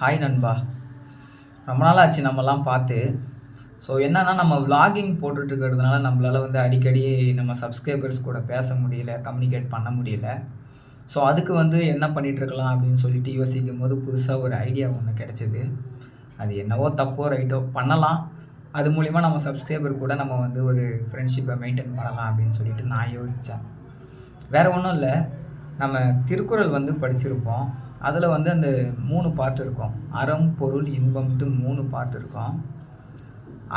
Hi நண்பா. ரொம்ப நாள் ஆச்சு நம்மலாம் பார்த்து. ஸோ என்னன்னா, நம்ம விளாகிங் போட்டுட்ருக்கிறதுனால நம்மளால வந்து அடிக்கடி நம்ம சப்ஸ்கிரைபர்ஸ் கூட பேச முடியல, கம்யூனிகேட் பண்ண முடியல. ஸோ அதுக்கு வந்து என்ன பண்ணிகிட்ருக்கலாம் அப்படின்னு சொல்லிட்டு யோசிக்கும்போது புதுசாக ஒரு ஐடியா ஒன்று கிடச்சிது. அது என்னவோ தப்போ ரைட்டோ பண்ணலாம். அது மூலிமா நம்ம சப்ஸ்கிரைபர் கூட நம்ம வந்து ஒரு ஃப்ரெண்ட்ஷிப்பை மெயின்டைன் பண்ணலாம் அப்படின்னு சொல்லிட்டு நான் யோசித்தேன். வேறு ஒன்றும் இல்லை. நம்ம திருக்குறள் வந்து படிச்சிருப்போம். அதில் வந்து அந்த 3 பார்ட் இருக்கும். அறம், பொருள், இன்பம்ன்ட்டு 3 பார்ட் இருக்கும்.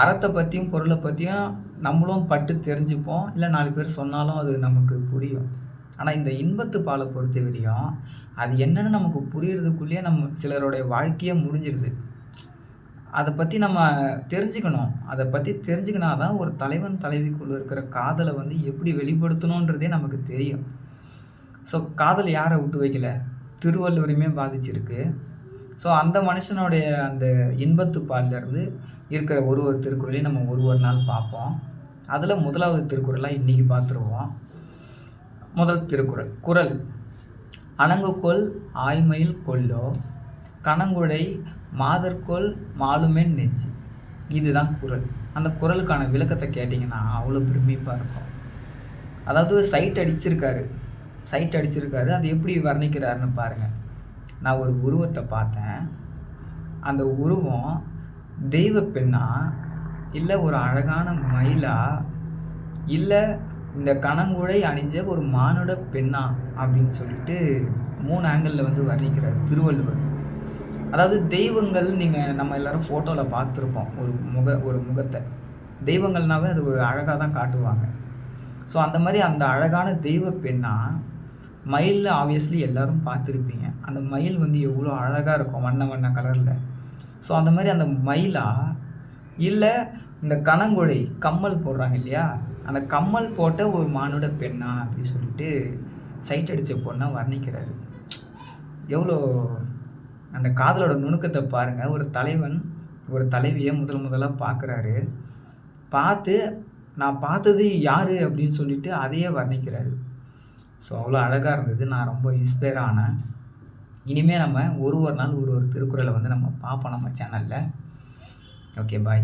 அறத்தை பற்றியும் பொருளை பற்றியும் நம்மளும் பட்டு தெரிஞ்சுப்போம். இல்லை 4 பேர் சொன்னாலும் அது நமக்கு புரியும். ஆனால் இந்த இன்பத்து பாலை பொறுத்த வரையும் அது என்னன்னு நமக்கு புரியறதுக்குள்ளேயே நம்ம சிலருடைய வாழ்க்கையே முடிஞ்சிருது. அதை பற்றி நம்ம தெரிஞ்சுக்கணும். அதை பற்றி தெரிஞ்சுக்கினா தான் ஒரு தலைவன் தலைவிக்குள்ளே இருக்கிற காதலை வந்து எப்படி வெளிப்படுத்தணுன்றதே நமக்கு தெரியும். ஸோ காதல் யாரை விட்டு வைக்கல? திருவள்ளுவரையுமே பாதிச்சிருக்கு. ஸோ அந்த மனுஷனுடைய அந்த இன்பத்து பால்லேருந்து இருக்கிற ஒரு திருக்குறளையும் நம்ம ஒரு நாள் பார்ப்போம். அதில் முதலாவது திருக்குறளாக இன்றைக்கி பார்த்துருவோம். முதல் திருக்குறள். குறள். அணங்குகொள் ஆய்மயில் கொல்லோ கணங்குழை மாதர்கொள் மாலுமென் நெஞ்சு. இதுதான் குறள். அந்த குறளுக்கான விளக்கத்தை கேட்டிங்கன்னா அவ்வளோ பிரமிப்பாக இருக்கும். அதாவது சைட் அடிச்சிருக்காரு. அது எப்படி வர்ணிக்கிறாருன்னு பாருங்கள். நான் ஒரு உருவத்தை பார்த்தேன். அந்த உருவம் தெய்வ பெண்ணா, இல்லை ஒரு அழகான மயிலா, இல்லை இந்த கணங்குழை அணிஞ்ச ஒரு மானுட பெண்ணா அப்படின்னு சொல்லிட்டு 3 ஆங்கிளில் வந்து வர்ணிக்கிறார் திருவள்ளுவர். அதாவது தெய்வங்கள் நம்ம எல்லோரும் ஃபோட்டோவில் பார்த்துருப்போம். ஒரு முகத்தை. தெய்வங்கள்னாவே அது ஒரு அழகாக தான் காட்டுவாங்க. ஸோ அந்த மாதிரி அந்த அழகான தெய்வ பெண்ணா, மயில் ஆப்வியஸ்லி எல்லோரும் பார்த்துருப்பீங்க. அந்த மயில் வந்து எவ்வளோ அழகாக இருக்கும் வண்ண கலரில். ஸோ அந்த மாதிரி அந்த மயிலா, இல்லை இந்த கணங்குழை கம்மல் போடுறாங்க இல்லையா, அந்த கம்மல் போட்ட ஒரு மானுட பெண்ணா அப்படின்னு சொல்லிட்டு சைட் அடித்த பொண்ணை வர்ணிக்கிறாரு. எவ்வளோ அந்த காதலோட நுணுக்கத்தை பாருங்கள். ஒரு தலைவன் ஒரு தலைவியை முதலாக பார்க்குறாரு. பார்த்து நான் பார்த்தது யார் அப்படின்னு சொல்லிட்டு அதையே வர்ணிக்கிறாரு. ஸோ அவ்வளோ அழகாக இருந்தது. நான் ரொம்ப இன்ஸ்பயர் ஆனேன். இனிமேல் நம்ம ஒரு நாள் ஒரு திருக்குறளை வந்து நம்ம பார்ப்போம் நம்ம சேனலில். ஓகே, பாய்.